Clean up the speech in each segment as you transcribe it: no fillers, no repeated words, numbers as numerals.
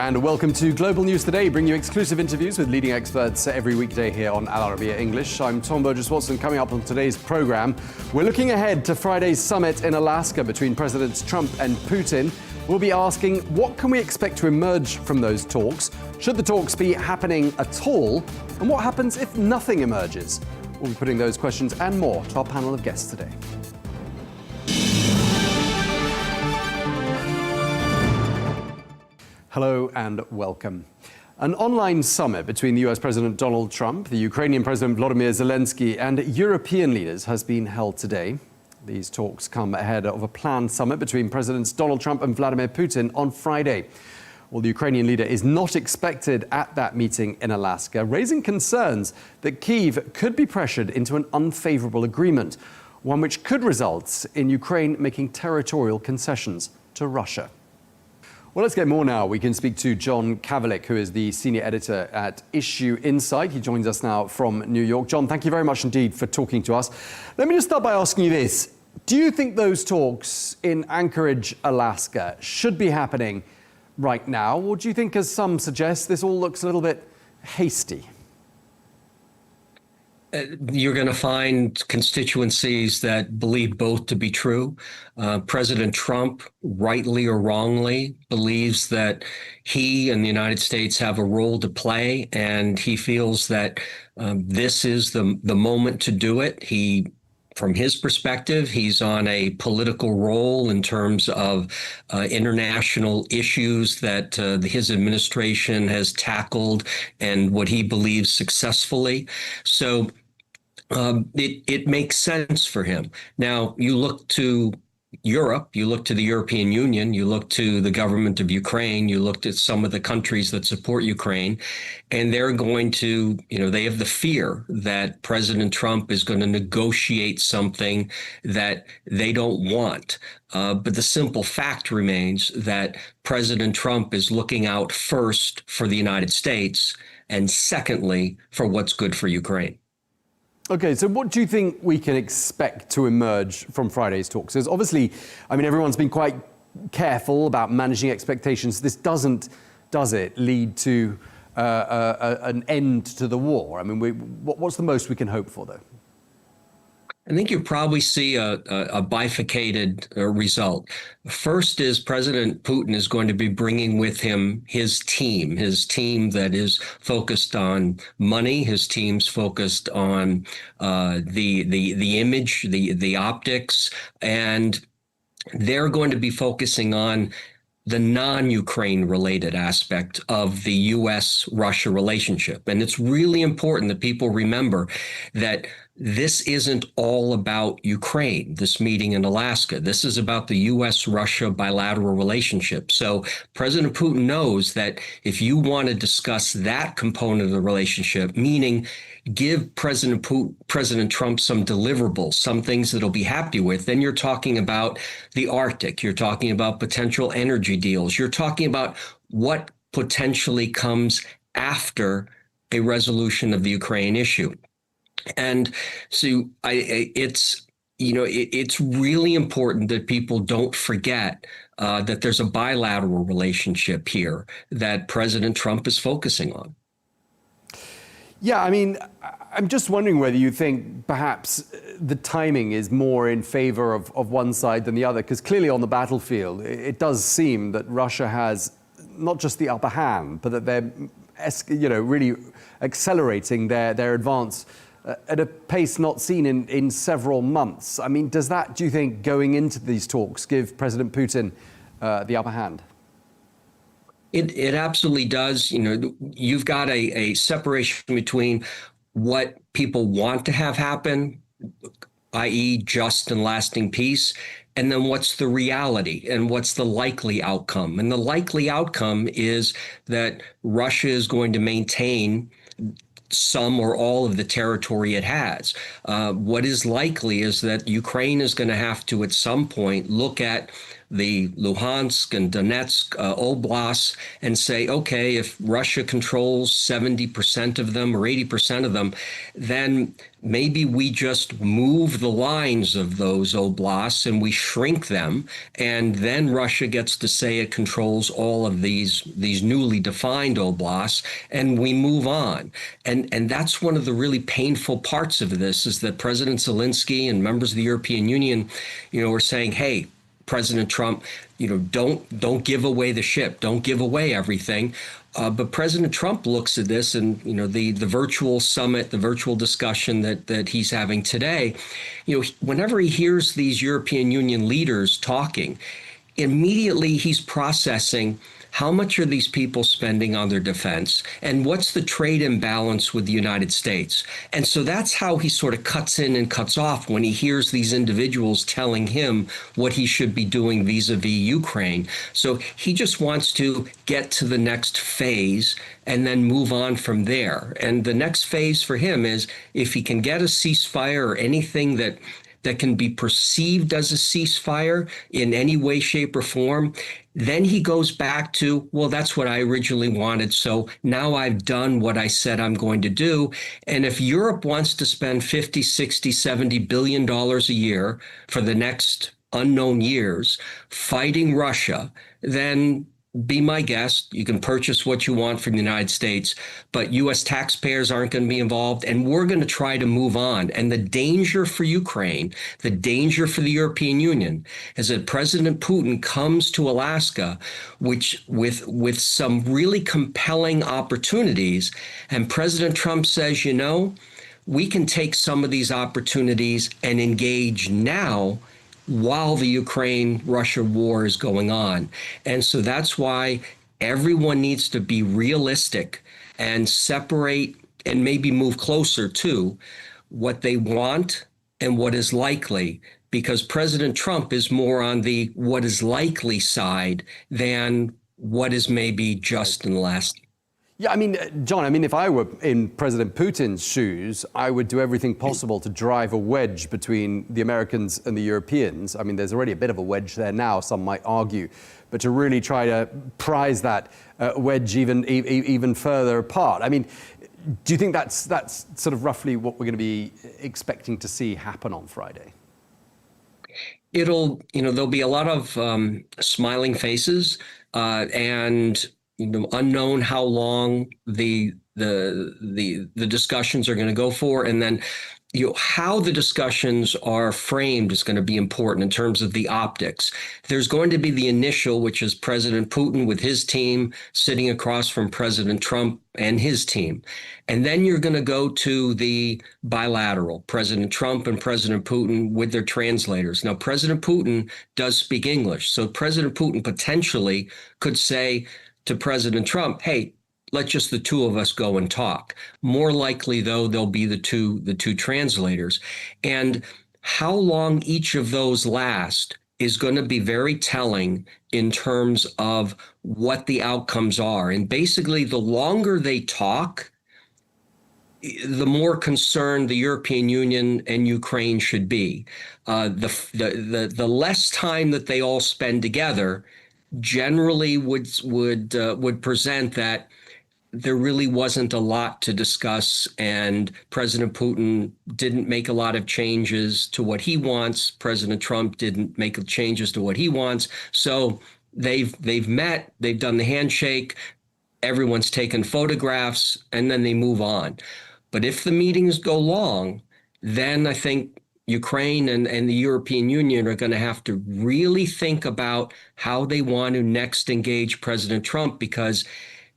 and welcome to Global News Today, bringing you exclusive interviews with leading experts every weekday here on Arabiya English. I'm Tom Burges Watson. Coming up on today's program, we're looking ahead to Friday's summit in Alaska between Presidents Trump and Putin. We'll be asking, what can we expect to emerge from those talks? Should the talks be happening at all? And what happens if nothing emerges? We'll be putting those questions and more to our panel of guests today. Hello and welcome. An online summit between the US President Donald Trump, the Ukrainian President Volodymyr Zelenskyy, and European leaders has been held today. These talks come ahead of a planned summit between Presidents Donald Trump and Vladimir Putin on Friday. Well, the Ukrainian leader is not expected at that meeting in Alaska, raising concerns that Kyiv could be pressured into an unfavorable agreement, one which could result in Ukraine making territorial concessions to Russia. Well, let's get more now. We can speak to John Kavulich, who is the senior editor at Issue Insight. He joins us now from New York. John, thank you very much indeed for talking to us. Let me just start by asking you this. Do you think those talks in Anchorage, Alaska, should be happening right now? Or do you think, as some suggest, this all looks a little bit hasty? You're going to find constituencies that believe both to be true. President Trump, rightly or wrongly, believes that he and the United States have a role to play, and he feels that this is the moment to do it. From his perspective, he's on a political role in terms of international issues that his administration has tackled and what he believes successfully. So it makes sense for him. Now, you look to Europe, you look to the European Union, you look to the government of Ukraine, you looked at some of the countries that support Ukraine, and they're going to, they have the fear that President Trump is going to negotiate something that they don't want. But the simple fact remains that President Trump is looking out first for the United States and secondly for what's good for Ukraine. Okay, so what do you think we can expect to emerge from Friday's talks? Because obviously, everyone's been quite careful about managing expectations. This doesn't, does it, lead to an end to the war? What's the most we can hope for, though? I think you probably see a bifurcated result. First is President Putin is going to be bringing with him his team that is focused on money, his team's focused on the image, the optics, and they're going to be focusing on the non-Ukraine related aspect of the U.S.-Russia relationship. And it's really important that people remember that this isn't all about Ukraine, this meeting in Alaska. This is about the U.S.-Russia bilateral relationship. So President Putin knows that if you want to discuss that component of the relationship, meaning give President Trump some deliverables, some things that he'll be happy with, then you're talking about the Arctic, you're talking about potential energy deals, you're talking about what potentially comes after a resolution of the Ukraine issue. And so it's really important that people don't forget that there's a bilateral relationship here that President Trump is focusing on. Yeah, I'm just wondering whether you think perhaps the timing is more in favor of one side than the other, because clearly on the battlefield, it does seem that Russia has not just the upper hand, but that they're really accelerating their advance at a pace not seen in several months. Does that, do you think, going into these talks, give President Putin the upper hand? It absolutely does. You've got a separation between what people want to have happen, i.e. just and lasting peace, and then what's the reality and what's the likely outcome. And the likely outcome is that Russia is going to maintain some or all of the territory it has. What is likely is that Ukraine is going to have to, at some point, look at the Luhansk and Donetsk oblasts and say, okay, if Russia controls 70% of them or 80% of them, then maybe we just move the lines of those oblasts and we shrink them, and then Russia gets to say it controls all of these newly defined oblasts, and we move on. And that's one of the really painful parts of this, is that President Zelenskyy and members of the European Union, are saying, hey, President Trump, don't give away the ship, don't give away everything. But President Trump looks at this and, the virtual summit, the virtual discussion that he's having today, whenever he hears these European Union leaders talking, immediately he's processing, how much are these people spending on their defense? And what's the trade imbalance with the United States? And so that's how he sort of cuts in and cuts off when he hears these individuals telling him what he should be doing vis-a-vis Ukraine. So he just wants to get to the next phase and then move on from there. And the next phase for him is, if he can get a ceasefire or anything that can be perceived as a ceasefire in any way, shape, or form, then he goes back to, well, that's what I originally wanted, so now I've done what I said I'm going to do. And if Europe wants to spend 50, 60, 70 billion dollars a year for the next unknown years fighting Russia, then be my guest. You can purchase what you want from the United States, but U.S. taxpayers aren't going to be involved, and we're going to try to move on. And the danger for Ukraine, the danger for the European Union, is that President Putin comes to Alaska, which with some really compelling opportunities, and President Trump says, we can take some of these opportunities and engage now, while the Ukraine-Russia war is going on. And so that's why everyone needs to be realistic and separate and maybe move closer to what they want and what is likely, because President Trump is more on the what is likely side than what is maybe just in the last. Yeah, John, if I were in President Putin's shoes, I would do everything possible to drive a wedge between the Americans and the Europeans. There's already a bit of a wedge there now, some might argue, but to really try to prize that wedge even further apart. Do you think that's sort of roughly what we're going to be expecting to see happen on Friday? There'll be a lot of smiling faces and unknown how long the discussions are going to go for, and then how the discussions are framed is going to be important in terms of the optics. There's going to be the initial, which is President Putin with his team sitting across from President Trump and his team. And then you're going to go to the bilateral, President Trump and President Putin with their translators. Now, President Putin does speak English, so President Putin potentially could say to President Trump, hey, let just the two of us go and talk. More likely, though, there'll be the two translators. And how long each of those last is going to be very telling in terms of what the outcomes are. And basically, the longer they talk, the more concerned the European Union and Ukraine should be. The less time that they all spend together generally would present that there really wasn't a lot to discuss, and President Putin didn't make a lot of changes to what he wants. President Trump didn't make changes to what he wants. So they've met, they've done the handshake, everyone's taken photographs, and then they move on. But if the meetings go long, then I think Ukraine and the European Union are going to have to really think about how they want to next engage President Trump, because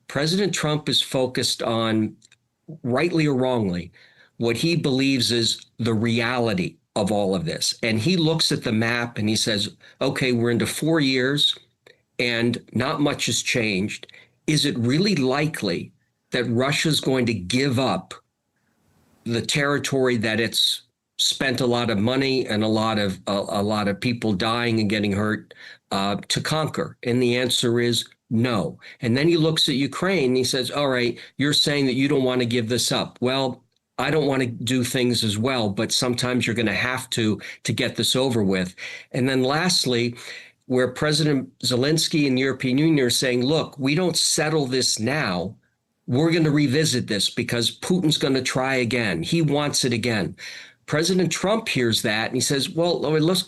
President Trump is focused on, rightly or wrongly, what he believes is the reality of all of this. And he looks at the map and he says, okay, we're into 4 years and not much has changed. Is it really likely that Russia's going to give up the territory that it's spent a lot of money and a lot of people dying and getting hurt to conquer? And the answer is no. And then he looks at Ukraine and he says, all right, you're saying that you don't want to give this up. Well, I don't want to do things as well, but sometimes you're going to have to get this over with. And then lastly, where President Zelenskyy and the European Union are saying, look, we don't settle this now. We're going to revisit this because Putin's going to try again. He wants it again. President Trump hears that and he says, well, let's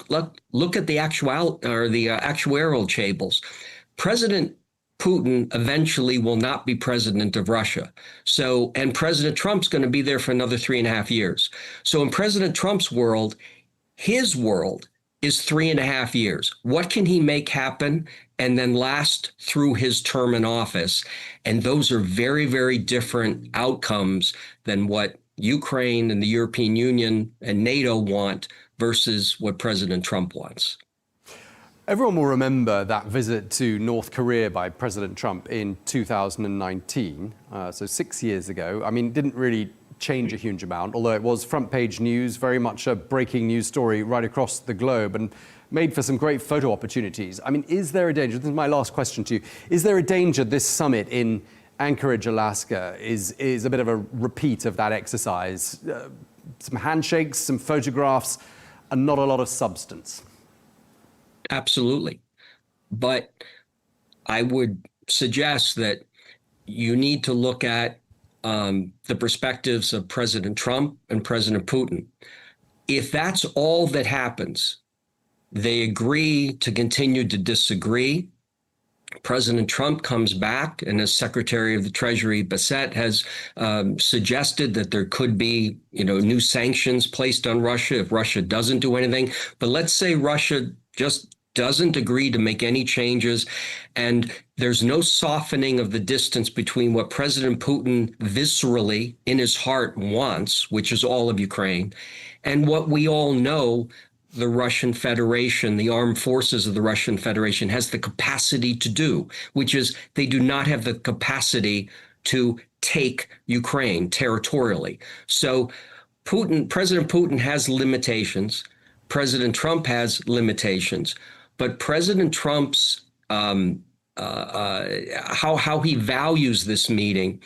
look at the actuarial tables. President Putin eventually will not be president of Russia. So, and President Trump's going to be there for another 3.5 years. So in President Trump's world, his world is 3.5 years. What can he make happen and then last through his term in office? And those are very, very different outcomes than what Ukraine and the European Union and NATO want versus what President Trump wants. Everyone will remember that visit to North Korea by President Trump in 2019, so 6 years ago. I mean, didn't really change a huge amount, although it was front page news, very much a breaking news story right across the globe and made for some great photo opportunities. I mean, is there a danger, this is my last question to you, is there a danger this summit in Anchorage, Alaska is a bit of a repeat of that exercise? Some handshakes, some photographs, and not a lot of substance. Absolutely. But I would suggest that you need to look at the perspectives of President Trump and President Putin. If that's all that happens, they agree to continue to disagree. President Trump comes back, and as Secretary of the Treasury Bassett has suggested that there could be, new sanctions placed on Russia if Russia doesn't do anything. But let's say Russia just doesn't agree to make any changes, and there's no softening of the distance between what President Putin viscerally in his heart wants, which is all of Ukraine, and what we all know the Russian Federation, the armed forces of the Russian Federation has the capacity to do, which is they do not have the capacity to take Ukraine territorially. So President Putin has limitations. President Trump has limitations, but President Trump's how he values this meeting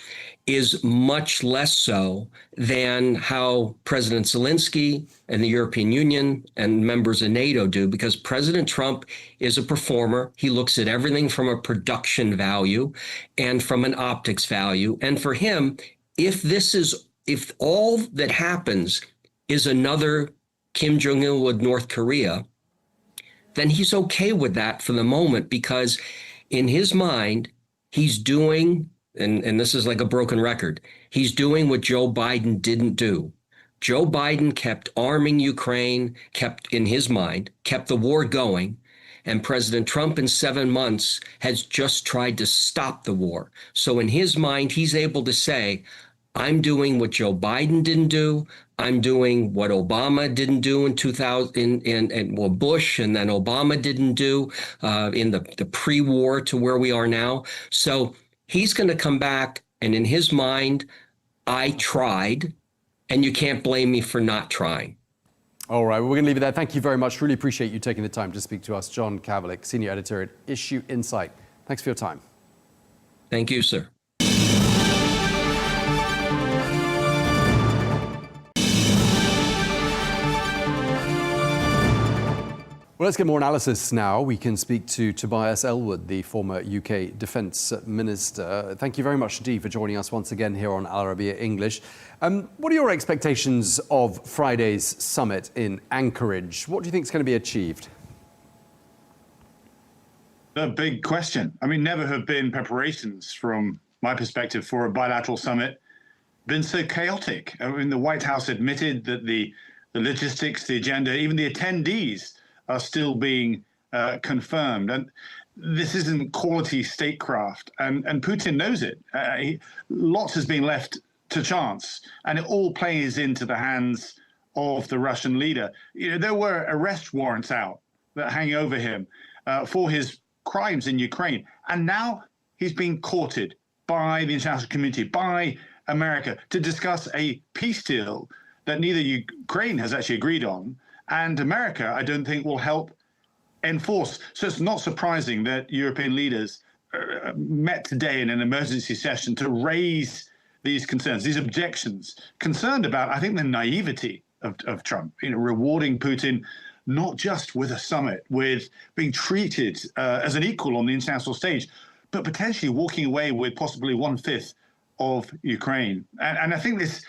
is much less so than how President Zelenskyy and the European Union and members of NATO do, because President Trump is a performer. He looks at everything from a production value and from an optics value. And for him, if all that happens is another Kim Jong-il with North Korea, then he's okay with that for the moment, because in his mind, he's doing, and this is like a broken record, he's doing what Joe Biden didn't do. Joe Biden kept arming Ukraine, kept the war going, and President Trump in 7 months has just tried to stop the war. So in his mind, he's able to say, I'm doing what Joe Biden didn't do. I'm doing what Obama didn't do in 2000, and Bush and then Obama didn't do in the pre-war to where we are now. So he's going to come back, and in his mind, I tried, and you can't blame me for not trying. All right, well, we're going to leave it there. Thank you very much. Really appreciate you taking the time to speak to us. John Kavulich, Senior Editor at Issue Insight. Thanks for your time. Thank you, sir. Well, let's get more analysis now. We can speak to Tobias Ellwood, the former UK Defence Minister. Thank you very much indeed for joining us once again here on Arabiya English. What are your expectations of Friday's summit in Anchorage? What do you think is going to be achieved? A big question. I mean, never have been preparations, from my perspective, for a bilateral summit been so chaotic. I mean, the White House admitted that the logistics, the agenda, even the attendees are still being confirmed. And this isn't quality statecraft. And Putin knows it. Lots has been left to chance, and it all plays into the hands of the Russian leader. There were arrest warrants out that hang over him for his crimes in Ukraine. And now he's being courted by the international community, by America, to discuss a peace deal that neither Ukraine has actually agreed on, and America, I don't think, will help enforce. So it's not surprising that European leaders met today in an emergency session to raise these concerns, these objections, concerned about, I think, the naivety of Trump, rewarding Putin not just with a summit, with being treated as an equal on the international stage, but potentially walking away with possibly 1/5 of Ukraine. And I think this,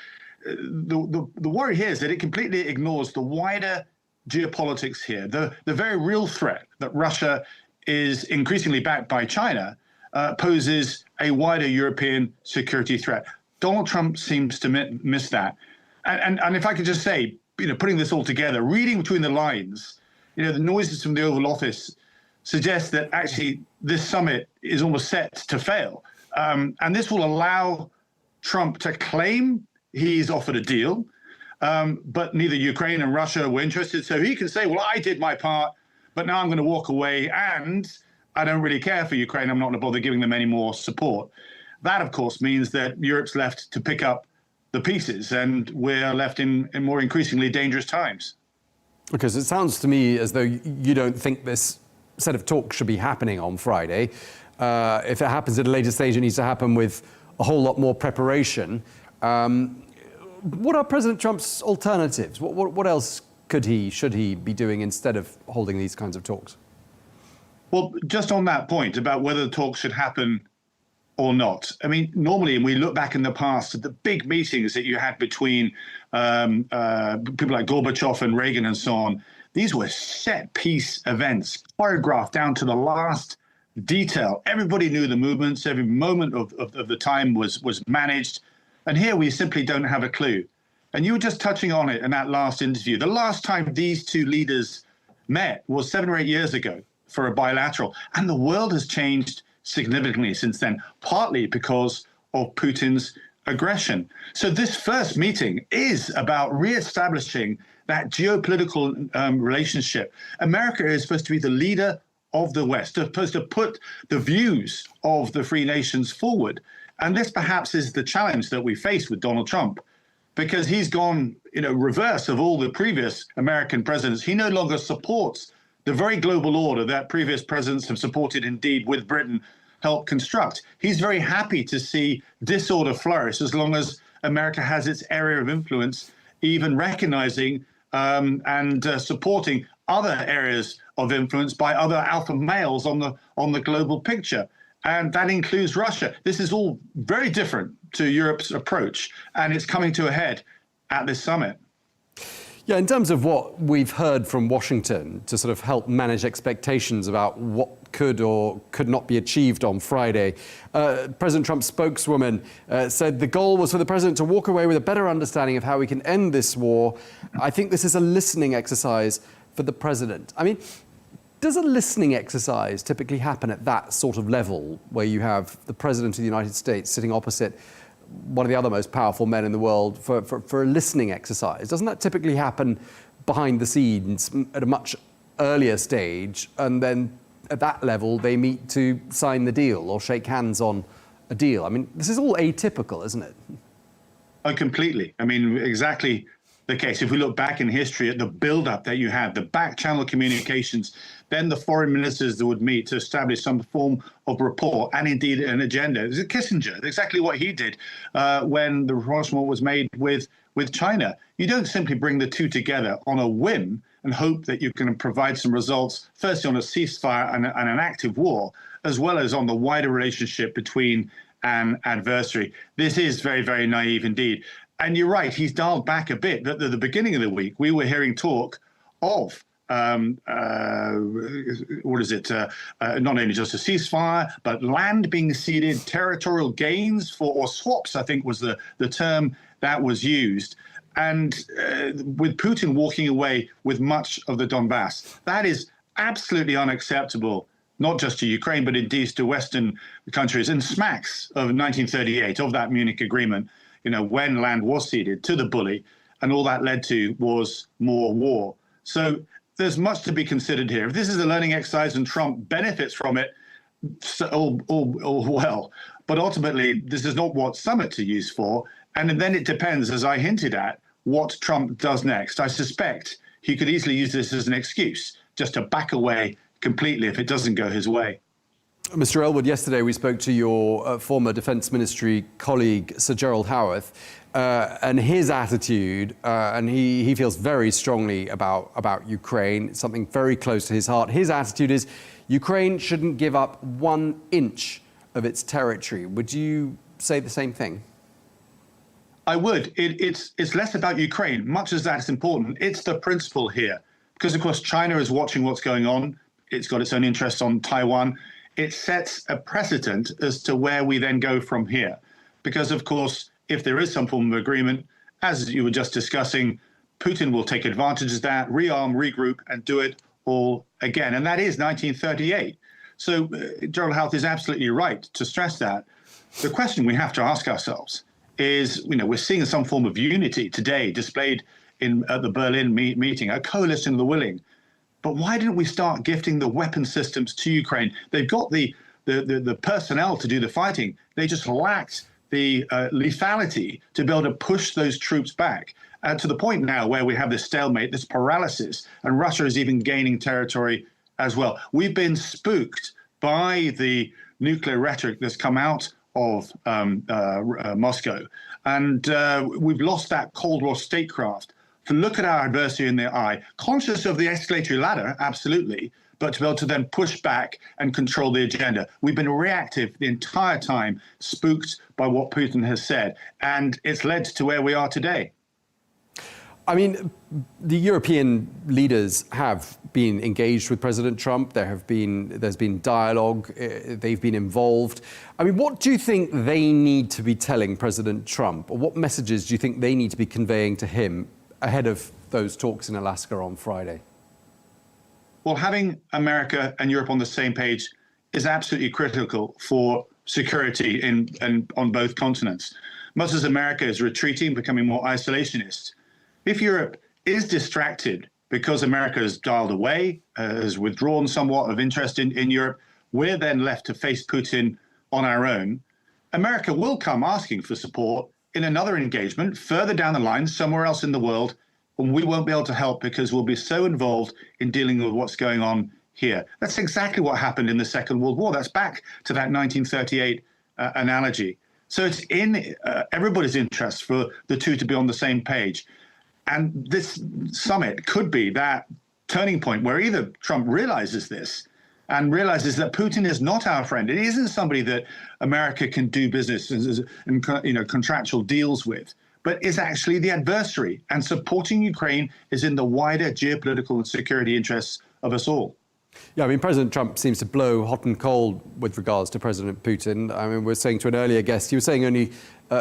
the worry here is that it completely ignores the wider geopolitics here, the very real threat that Russia is increasingly backed by China poses a wider European security threat. Donald Trump seems to miss that. And if I could just say, putting this all together, reading between the lines, the noises from the Oval Office suggest that actually this summit is almost set to fail. And this will allow Trump to claim he's offered a deal, but neither Ukraine and Russia were interested. So he can say, well, I did my part, but now I'm going to walk away, and I don't really care for Ukraine. I'm not going to bother giving them any more support. That, of course, means that Europe's left to pick up the pieces, and we're left in more increasingly dangerous times. Because it sounds to me as though you don't think this set of talks should be happening on Friday. If it happens at a later stage, it needs to happen with a whole lot more preparation. What are President Trump's alternatives? What else should he be doing instead of holding these kinds of talks? Well, just on that point about whether the talks should happen or not. I mean, normally, and we look back in the past at the big meetings that you had between people like Gorbachev and Reagan and so on, these were set-piece events, choreographed down to the last detail. Everybody knew the movements. Every moment of the time was managed. And here we simply don't have a clue. And you were just touching on it in that last interview. The last time these two leaders met was 7 or 8 years ago for a bilateral. And the world has changed significantly since then, partly because of Putin's aggression. So this first meeting is about reestablishing that geopolitical relationship. America is supposed to be the leader of the West, supposed to put the views of the free nations forward. And this perhaps is the challenge that we face with Donald Trump, because he's gone, reverse of all the previous American presidents. He no longer supports the very global order that previous presidents have supported, indeed, with Britain, helped construct. He's very happy to see disorder flourish as long as America has its area of influence, even recognizing and supporting other areas of influence by other alpha males on the global picture. And that includes Russia. This is all very different to Europe's approach, and it's coming to a head at this summit. Yeah, in terms of what we've heard from Washington to sort of help manage expectations about what could or could not be achieved on Friday, President Trump's spokeswoman said the goal was for the president to walk away with a better understanding of how we can end this war. I think this is a listening exercise for the president. I mean, does a listening exercise typically happen at that sort of level, where you have the president of the United States sitting opposite one of the other most powerful men in the world for a listening exercise? Doesn't that typically happen behind the scenes at a much earlier stage, and then at that level they meet to sign the deal or shake hands on a deal? I mean, this is all atypical, isn't it? Oh, completely. I mean, exactly the case. If we look back in history at the build-up that you had, the back-channel communications, then the foreign ministers that would meet to establish some form of rapport and indeed an agenda. It was Kissinger, exactly what he did when the rapprochement was made with China. You don't simply bring the two together on a whim and hope that you can provide some results, firstly on a ceasefire and an active war, as well as on the wider relationship between an adversary. This is very, very naive indeed. And you're right, he's dialed back a bit. At the beginning of the week, we were hearing talk of, not only just a ceasefire, but land being ceded, territorial gains or swaps, I think was the term that was used. And with Putin walking away with much of the Donbass, that is absolutely unacceptable, not just to Ukraine, but indeed to Western countries, and smacks of 1938, of that Munich Agreement, when land was ceded to the bully, and all that led to was more war. So there's much to be considered here. If this is a learning exercise and Trump benefits from it, all well. But ultimately, this is not what summits are used for. And then it depends, as I hinted at, what Trump does next. I suspect he could easily use this as an excuse just to back away completely if it doesn't go his way. Mr. Ellwood, yesterday we spoke to your former Defence Ministry colleague, Sir Gerald Howarth, and his attitude, and he feels very strongly about Ukraine, something very close to his heart. His attitude is Ukraine shouldn't give up 1 inch of its territory. Would you say the same thing? I would. It's less about Ukraine, much as that's important. It's the principle here. Because, of course, China is watching what's going on. It's got its own interests on Taiwan. It sets a precedent as to where we then go from here. Because, of course, if there is some form of agreement, as you were just discussing, Putin will take advantage of that, rearm, regroup, and do it all again. And that is 1938. So Gerald Howarth is absolutely right to stress that. The question we have to ask ourselves is, we're seeing some form of unity today displayed at the Berlin meeting, a coalition of the willing. But why didn't we start gifting the weapon systems to Ukraine? They've got the personnel to do the fighting. They just lacked the lethality to be able to push those troops back to the point now where we have this stalemate, this paralysis, and Russia is even gaining territory as well. We've been spooked by the nuclear rhetoric that's come out of Moscow, and we've lost that Cold War statecraft to look at our adversary in the eye, conscious of the escalatory ladder, absolutely, but to be able to then push back and control the agenda. We've been reactive the entire time, spooked by what Putin has said, and it's led to where we are today. I mean, the European leaders have been engaged with President Trump. There's been dialogue. They've been involved. I mean, what do you think they need to be telling President Trump, or what messages do you think they need to be conveying to him ahead of those talks in Alaska on Friday? Well, having America and Europe on the same page is absolutely critical for security on both continents. Much as America is retreating, becoming more isolationist, if Europe is distracted because America has dialed away, has withdrawn somewhat of interest in Europe, we're then left to face Putin on our own. America will come asking for support in another engagement further down the line, somewhere else in the world, and we won't be able to help because we'll be so involved in dealing with what's going on here. That's exactly what happened in the Second World War. That's back to that 1938 analogy. So it's in everybody's interest for the two to be on the same page. And this summit could be that turning point where either Trump realizes this and realizes that Putin is not our friend. It isn't somebody that America can do business and contractual deals with, but is actually the adversary. And supporting Ukraine is in the wider geopolitical and security interests of us all. Yeah, I mean, President Trump seems to blow hot and cold with regards to President Putin. I mean, we're saying to an earlier guest, he was saying only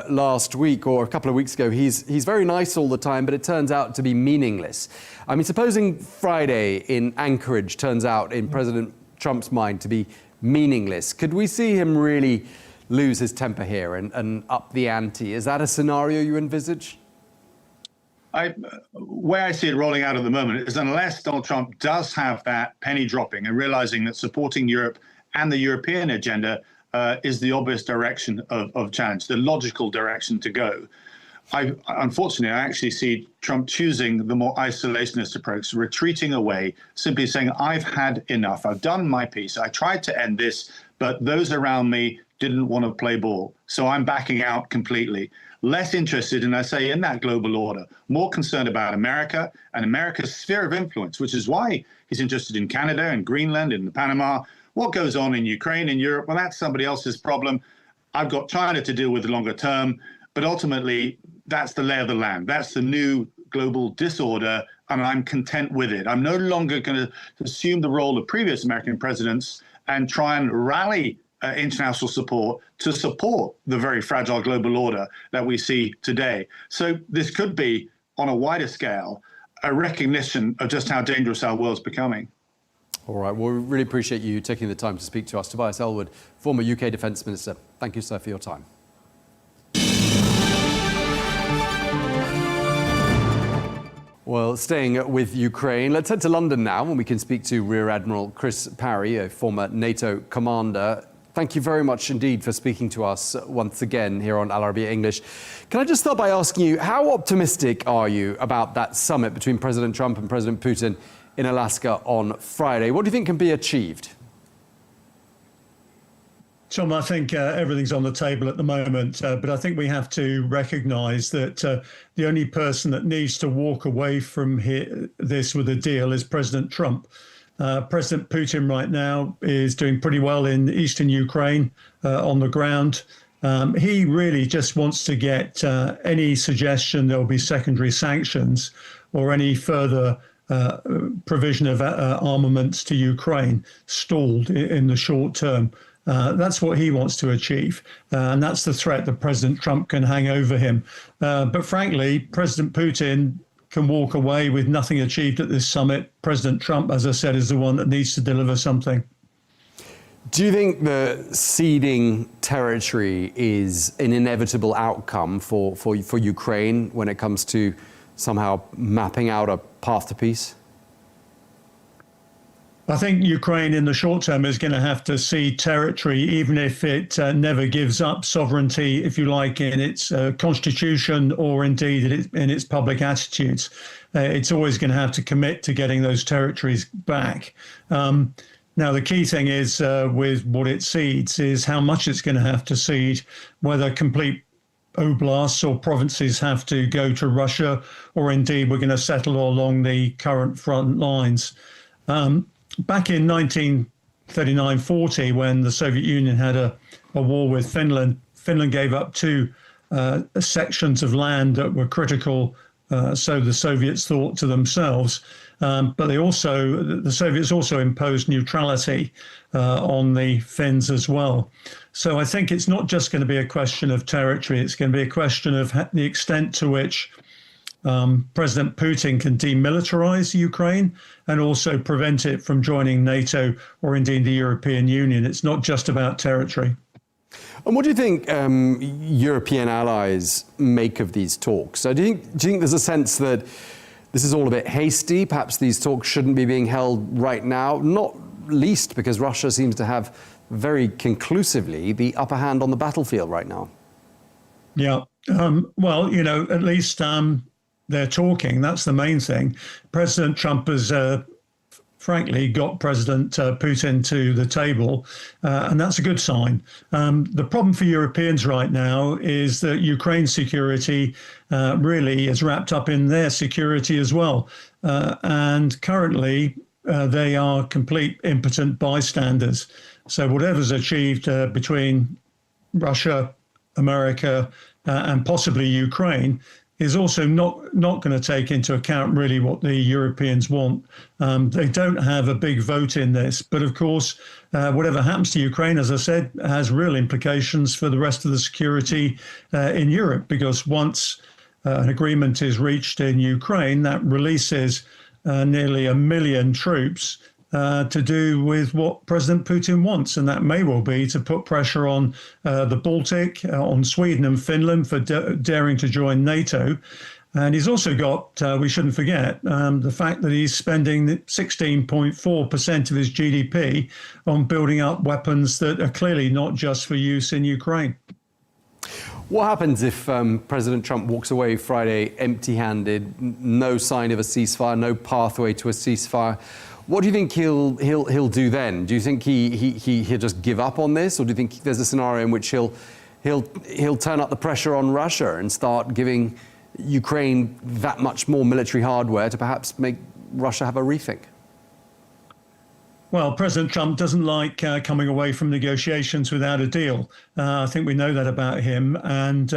last week or a couple of weeks ago, he's very nice all the time, but it turns out to be meaningless. I mean, supposing Friday in Anchorage turns out in President Trump's mind to be meaningless, could we see him really lose his temper here and up the ante? Is that a scenario you envisage? Where I see it rolling out at the moment is unless Donald Trump does have that penny dropping and realizing that supporting Europe and the European agenda is the obvious direction of challenge, the logical direction to go. Unfortunately, I actually see Trump choosing the more isolationist approach, retreating away, simply saying, I've had enough. I've done my piece. I tried to end this, but those around me didn't want to play ball. So I'm backing out completely. Less interested in, I say, in that global order, more concerned about America and America's sphere of influence, which is why he's interested in Canada and Greenland and Panama. What goes on in Ukraine and Europe, well, that's somebody else's problem. I've got China to deal with longer term, but ultimately, that's the lay of the land. That's the new global disorder, and I'm content with it. I'm no longer going to assume the role of previous American presidents and try and rally international support to support the very fragile global order that we see today. So this could be, on a wider scale, a recognition of just how dangerous our world's becoming. All right, well, we really appreciate you taking the time to speak to us. Tobias Ellwood, former UK Defence Minister. Thank you, sir, for your time. Well, staying with Ukraine, let's head to London now, and we can speak to Rear Admiral Chris Parry, a former NATO commander. Thank you very much indeed for speaking to us once again here on Arabiya English. Can I just start by asking you, how optimistic are you about that summit between President Trump and President Putin in Alaska on Friday? What do you think can be achieved? Tom, I think everything's on the table at the moment, but I think we have to recognise that the only person that needs to walk away from this with a deal is President Trump. President Putin right now is doing pretty well in eastern Ukraine on the ground. He really just wants to get any suggestion there will be secondary sanctions or any further provision of armaments to Ukraine stalled in the short term. That's what he wants to achieve. And that's the threat that President Trump can hang over him. But frankly, President Putin can walk away with nothing achieved at this summit. President Trump, as I said, is the one that needs to deliver something. Do you think the ceding territory is an inevitable outcome for Ukraine when it comes to somehow mapping out a path to peace? I think Ukraine in the short term is going to have to cede territory, even if it never gives up sovereignty, if you like, in its constitution or indeed in its public attitudes. It's always going to have to commit to getting those territories back. Now, the key thing is with what it cedes is how much it's going to have to cede, whether complete oblasts or provinces have to go to Russia, or indeed we're going to settle along the current front lines. Back in 1939-40, when the Soviet Union had a war with Finland, Finland gave up two sections of land that were critical, so the Soviets thought to themselves. But the Soviets also imposed neutrality on the Finns as well. So I think it's not just going to be a question of territory, it's going to be a question of the extent to which President Putin can demilitarize Ukraine and also prevent it from joining NATO or indeed the European Union. It's not just about territory. And what do you think European allies make of these talks? So do you think there's a sense that this is all a bit hasty? Perhaps these talks shouldn't be being held right now, not least because Russia seems to have very conclusively the upper hand on the battlefield right now. Yeah. Well, at least they're talking. That's the main thing. President Trump has, frankly, got President Putin to the table, and that's a good sign. The problem for Europeans right now is that Ukraine's security really is wrapped up in their security as well. And currently, they are complete impotent bystanders. So whatever's achieved between Russia, America, and possibly Ukraine is also not going to take into account really what the Europeans want. They don't have a big vote in this. But of course, whatever happens to Ukraine, as I said, has real implications for the rest of the security in Europe, because once an agreement is reached in Ukraine, that releases nearly 1 million troops to do with what President Putin wants. And that may well be to put pressure on the Baltic, on Sweden and Finland for daring to join NATO. And he's also got, we shouldn't forget, the fact that he's spending 16.4% of his GDP on building up weapons that are clearly not just for use in Ukraine. What happens if President Trump walks away Friday empty-handed, no sign of a ceasefire, no pathway to a ceasefire? What do you think he'll do then? Do you think he'll just give up on this, or do you think there's a scenario in which he'll turn up the pressure on Russia and start giving Ukraine that much more military hardware to perhaps make Russia have a rethink? Well, President Trump doesn't like coming away from negotiations without a deal. I think we know that about him. And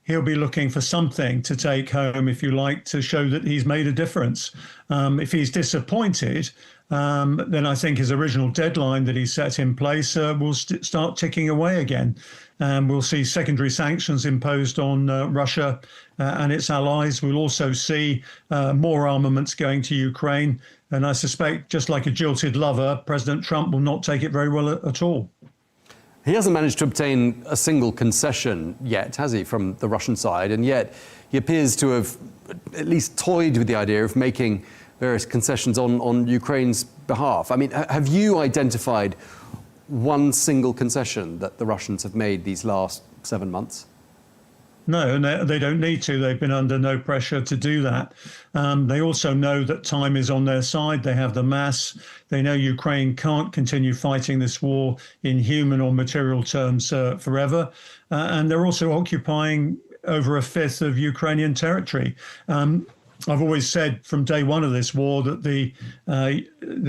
he'll be looking for something to take home, if you like, to show that he's made a difference. If he's disappointed, then I think his original deadline that he set in place will start ticking away again. And we'll see secondary sanctions imposed on Russia and its allies. We'll also see more armaments going to Ukraine. And I suspect, just like a jilted lover, President Trump will not take it very well at all. He hasn't managed to obtain a single concession yet, has he, from the Russian side? And yet he appears to have at least toyed with the idea of making various concessions on Ukraine's behalf. I mean, have you identified one single concession that the Russians have made these last 7 months? No, and they don't need to. They've been under no pressure to do that. They also know that time is on their side. They have the mass. They know Ukraine can't continue fighting this war in human or material terms forever. And they're also occupying over a fifth of Ukrainian territory. I've always said from day one of this war that the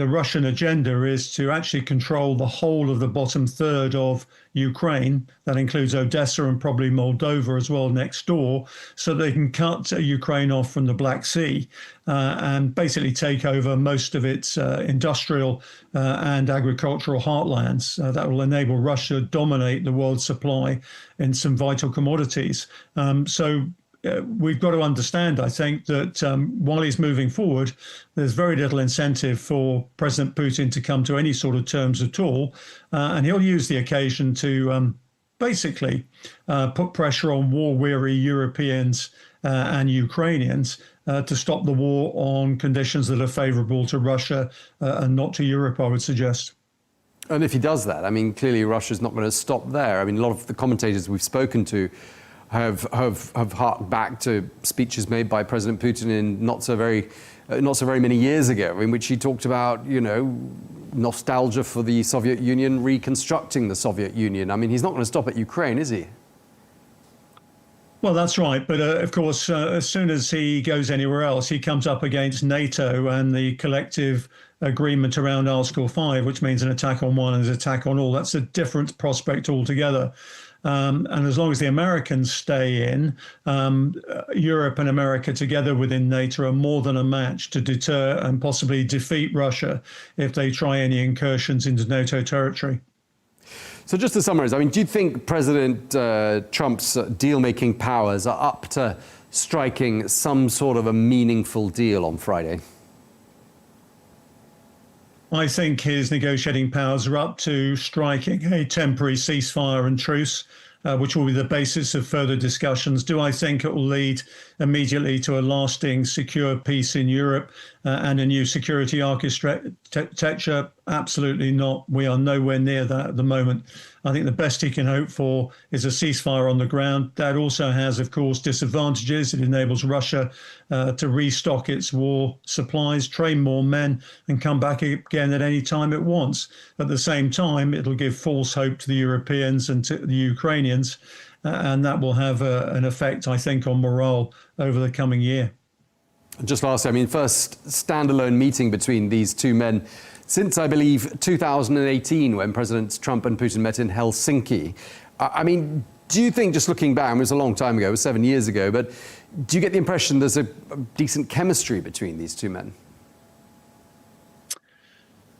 Russian agenda is to actually control the whole of the bottom third of Ukraine. That includes Odessa and probably Moldova as well next door, so they can cut Ukraine off from the Black Sea and basically take over most of its industrial and agricultural heartlands. That will enable Russia to dominate the world supply in some vital commodities. We've got to understand, I think, that while he's moving forward, there's very little incentive for President Putin to come to any sort of terms at all. And he'll use the occasion to basically put pressure on war-weary Europeans and Ukrainians to stop the war on conditions that are favorable to Russia and not to Europe, I would suggest. And if he does that, I mean, clearly Russia's not going to stop there. I mean, a lot of the commentators we've spoken to have harked back to speeches made by President Putin in not so very many years ago, in which he talked about, nostalgia for the Soviet Union, reconstructing the Soviet Union. I mean, he's not going to stop at Ukraine, is he? Well, that's right. But of course, as soon as he goes anywhere else, he comes up against NATO and the collective agreement around Article 5, which means an attack on one is an attack on all. That's a different prospect altogether. And as long as the Americans stay in, Europe and America together within NATO are more than a match to deter and possibly defeat Russia if they try any incursions into NATO territory. So just to summarize, I mean, do you think President Trump's deal-making powers are up to striking some sort of a meaningful deal on Friday? I think his negotiating powers are up to striking a temporary ceasefire and truce, which will be the basis of further discussions. Do I think it will lead immediately to a lasting, secure peace in Europe and a new security architecture? Absolutely not. We are nowhere near that at the moment. I think the best he can hope for is a ceasefire on the ground. That also has, of course, disadvantages. It enables Russia to restock its war supplies, train more men, and come back again at any time it wants. At the same time, it'll give false hope to the Europeans and to the Ukrainians, and that will have an effect, I think, on morale over the coming year. Just lastly, I mean, first standalone meeting between these two men since, I believe, 2018, when Presidents Trump and Putin met in Helsinki. I mean, do you think, just looking back, it was a long time ago, it was 7 years ago, but do you get the impression there's a decent chemistry between these two men?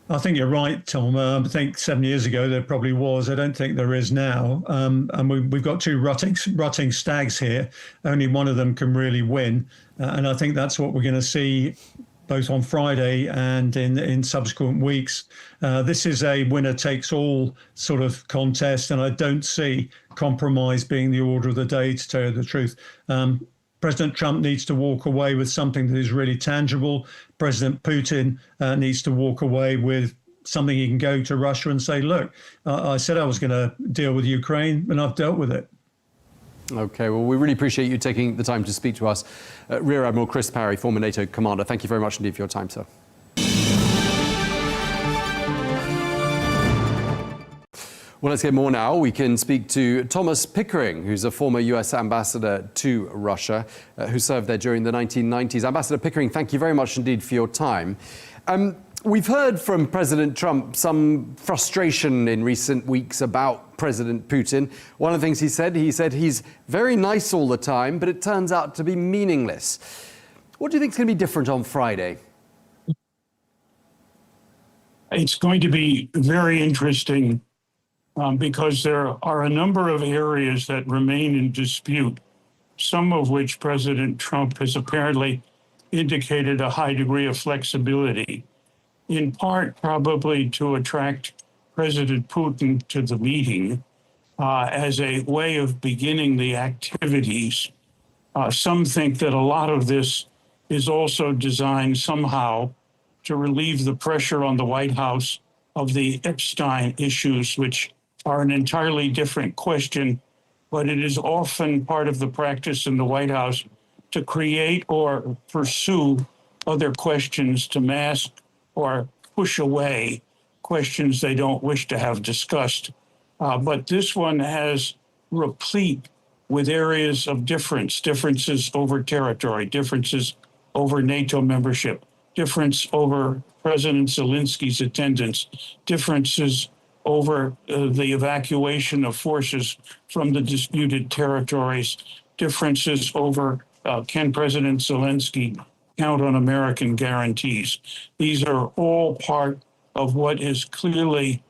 I think you're right, Tom. I think 7 years ago there probably was. I don't think there is now. And we've got two rutting stags here. Only one of them can really win. And I think that's what we're going to see both on Friday and in subsequent weeks. This is a winner-takes-all sort of contest, and I don't see compromise being the order of the day, to tell you the truth. President Trump needs to walk away with something that is really tangible. President Putin needs to walk away with something he can go to Russia and say, look, I said I was going to deal with Ukraine, and I've dealt with it. OK, well, we really appreciate you taking the time to speak to us. Rear Admiral Chris Parry, former NATO commander, thank you very much indeed for your time, sir. Well, let's get more now. We can speak to Thomas Pickering, who's a former US ambassador to Russia, who served there during the 1990s. Ambassador Pickering, thank you very much indeed for your time. We've heard from President Trump some frustration in recent weeks about President Putin. One of the things he said he's very nice all the time, but it turns out to be meaningless. What do you think is going to be different on Friday? It's going to be very interesting because there are a number of areas that remain in dispute, some of which President Trump has apparently indicated a high degree of flexibility, in part probably to attract President Putin to the meeting as a way of beginning the activities. Some think that a lot of this is also designed somehow to relieve the pressure on the White House of the Epstein issues, which are an entirely different question but it is often part of the practice in the White House to create or pursue other questions, to mask or push away questions they don't wish to have discussed. But this one has replete with areas of differences over territory, differences over NATO membership, difference over President Zelensky's attendance, differences over the evacuation of forces from the disputed territories, differences over can President Zelensky count on American guarantees. These are all part of what is clearly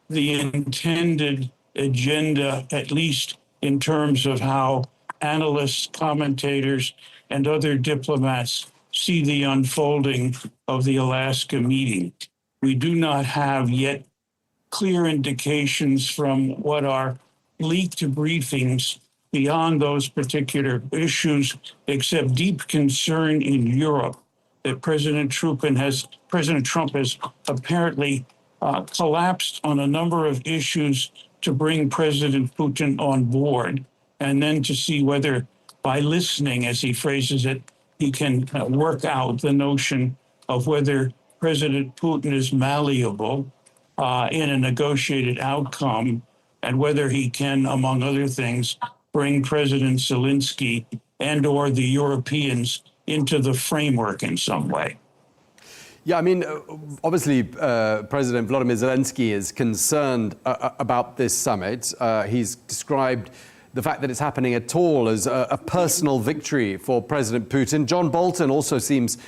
the intended agenda, at least in terms of how analysts, commentators, and other diplomats see the unfolding of the Alaska meeting. We do not have yet clear indications from what are leaked briefings beyond those particular issues, except deep concern in Europe that President Trump has apparently collapsed on a number of issues to bring President Putin on board, and then to see whether by listening, as he phrases it, he can work out the notion of whether President Putin is malleable in a negotiated outcome, and whether he can, among other things, bring President Zelensky and or the Europeans into the framework in some way. Yeah, I mean, obviously, President Volodymyr Zelenskyy is concerned about this summit. He's described the fact that it's happening at all as a personal victory for President Putin. John Bolton also seems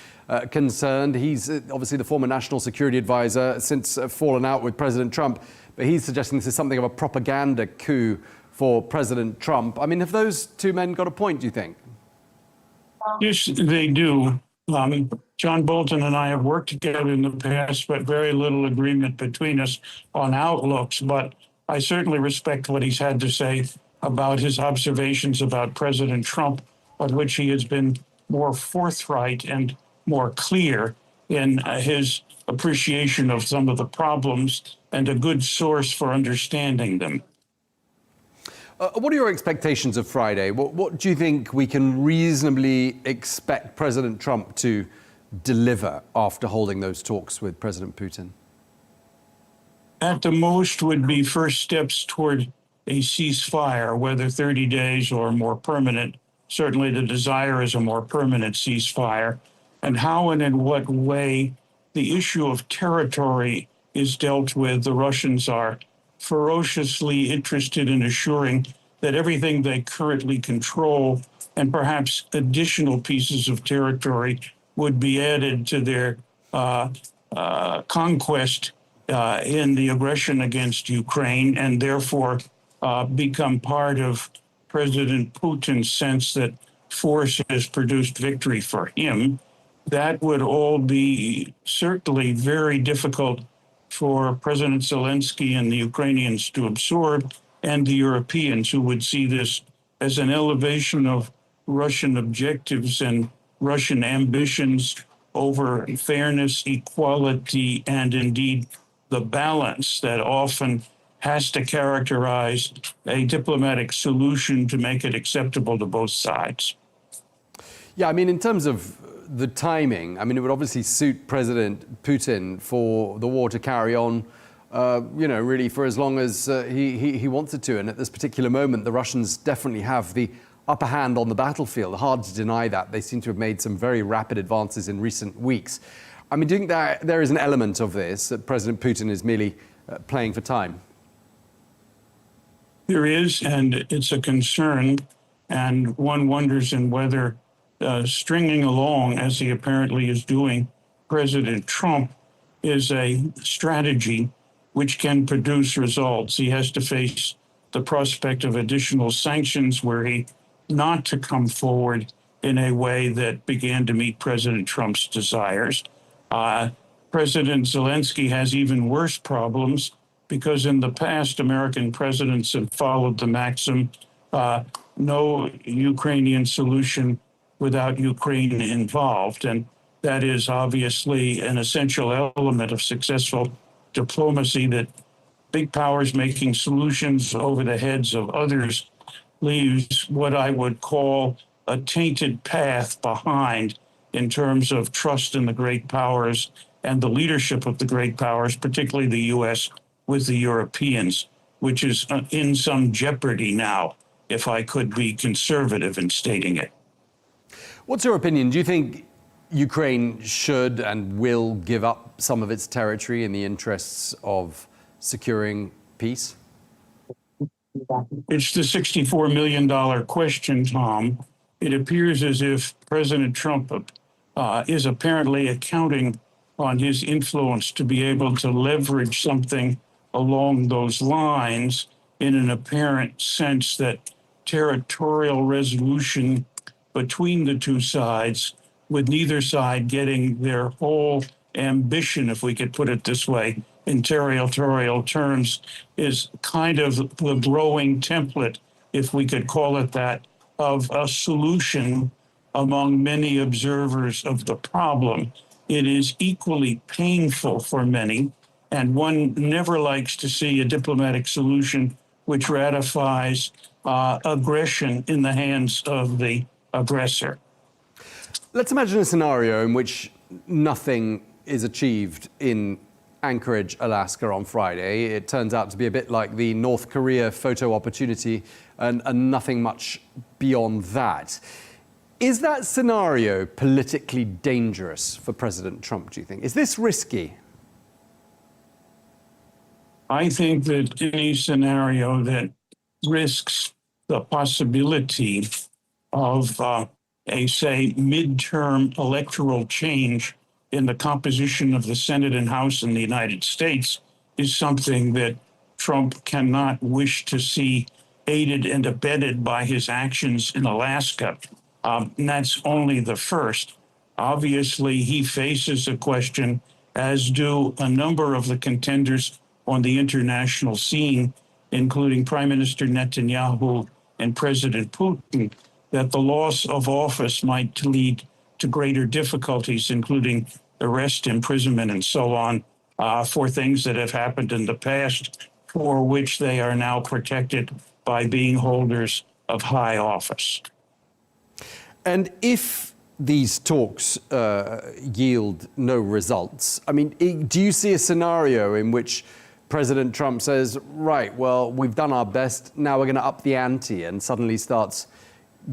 concerned. He's obviously the former national security advisor, since fallen out with President Trump, but he's suggesting this is something of a propaganda coup for President Trump. I mean, have those two men got a point, do you think? Yes, they do. John Bolton and I have worked together in the past, but very little agreement between us on outlooks. But I certainly respect what he's had to say about his observations about President Trump, on which he has been more forthright and more clear in his appreciation of some of the problems and a good source for understanding them. What are your expectations of Friday? What do you think we can reasonably expect President Trump to deliver after holding those talks with President Putin? At the most would be first steps toward a ceasefire, whether 30 days or more permanent. Certainly the desire is a more permanent ceasefire. And how and in what way the issue of territory is dealt with. The Russians are ferociously interested in assuring that everything they currently control, and perhaps additional pieces of territory, would be added to their conquest in the aggression against Ukraine, and therefore become part of President Putin's sense that force has produced victory for him. That would all be certainly very difficult for President Zelenskyy and the Ukrainians to absorb, and the Europeans, who would see this as an elevation of Russian objectives and Russian ambitions over fairness, equality, and indeed the balance that often has to characterize a diplomatic solution to make it acceptable to both sides. Yeah, I mean, in terms of the timing, I mean, it would obviously suit President Putin for the war to carry on, really for as long as he wants it to. And at this particular moment, the Russians definitely have the upper hand on the battlefield. Hard to deny that. They seem to have made some very rapid advances in recent weeks. I mean, do you think that there is an element of this, that President Putin is merely playing for time? There is, and it's a concern. And one wonders in whether stringing along, as he apparently is doing, President Trump is a strategy which can produce results. He has to face the prospect of additional sanctions were he not to come forward in a way that began to meet President Trump's desires. President Zelenskyy has even worse problems because in the past, American presidents have followed the maxim, no Ukrainian solution without Ukraine involved. And that is obviously an essential element of successful diplomacy, that big powers making solutions over the heads of others leaves what I would call a tainted path behind in terms of trust in the great powers and the leadership of the great powers, particularly the U.S. with the Europeans, which is in some jeopardy now, if I could be conservative in stating it. What's your opinion? Do you think Ukraine should and will give up some of its territory in the interests of securing peace? It's the $64 million question, Tom. It appears as if President Trump is apparently accounting on his influence to be able to leverage something along those lines in an apparent sense that territorial resolution between the two sides, with neither side getting their whole ambition, if we could put it this way, in territorial terms, is kind of the growing template, if we could call it that, of a solution among many observers of the problem. It is equally painful for many, and one never likes to see a diplomatic solution which ratifies aggression in the hands of the aggressor. Let's imagine a scenario in which nothing is achieved in Anchorage, Alaska on Friday. It turns out to be a bit like the North Korea photo opportunity and nothing much beyond that. Is that scenario politically dangerous for President Trump, do you think? Is this risky? I think that any scenario that risks the possibility of say, midterm electoral change in the composition of the Senate and House in the United States is something that Trump cannot wish to see aided and abetted by his actions in Alaska. And that's only the first. Obviously, he faces a question, as do a number of the contenders on the international scene, including Prime Minister Netanyahu and President Putin, that the loss of office might lead to greater difficulties, including arrest, imprisonment, and so on, for things that have happened in the past, for which they are now protected by being holders of high office. And if these talks yield no results, I mean, do you see a scenario in which President Trump says, right, well, we've done our best, now we're going to up the ante, and suddenly starts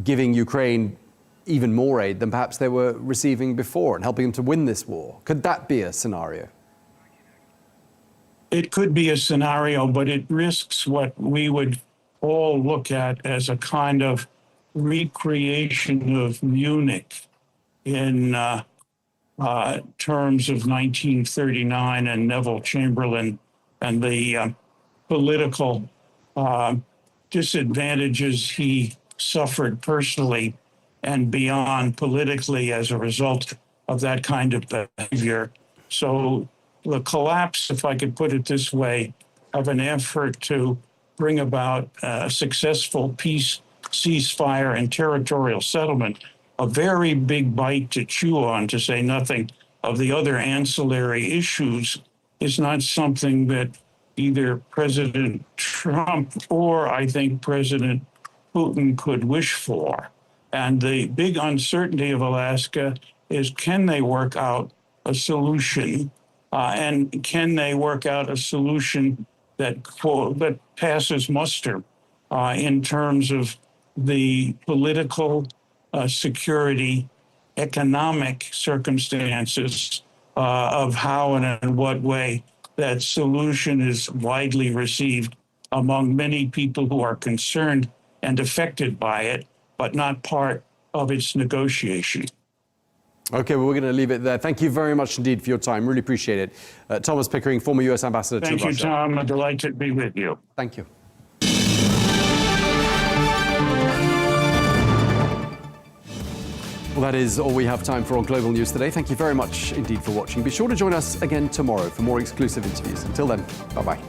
giving Ukraine even more aid than perhaps they were receiving before and helping them to win this war? Could that be a scenario? It could be a scenario, but it risks what we would all look at as a kind of recreation of Munich in terms of 1939 and Neville Chamberlain and the political disadvantages he suffered personally and beyond politically as a result of that kind of behavior. So the collapse, if I could put it this way, of an effort to bring about a successful peace, ceasefire, and territorial settlement, a very big bite to chew on, to say nothing of the other ancillary issues, is not something that either President Trump or, I think, President Putin could wish for. And the big uncertainty of Alaska is, can they work out a solution? And can they work out a solution that, quote, that passes muster in terms of the political, security, economic circumstances of how and in what way that solution is widely received among many people who are concerned and affected by it, but not part of its negotiation. Okay, well, we're going to leave it there. Thank you very much indeed for your time. Really appreciate it. Thomas Pickering, former US ambassador to Russia. Thank you, Tom. A delight to be with you. Thank you. Well, that is all we have time for on Global News today. Thank you very much indeed for watching. Be sure to join us again tomorrow for more exclusive interviews. Until then, bye-bye.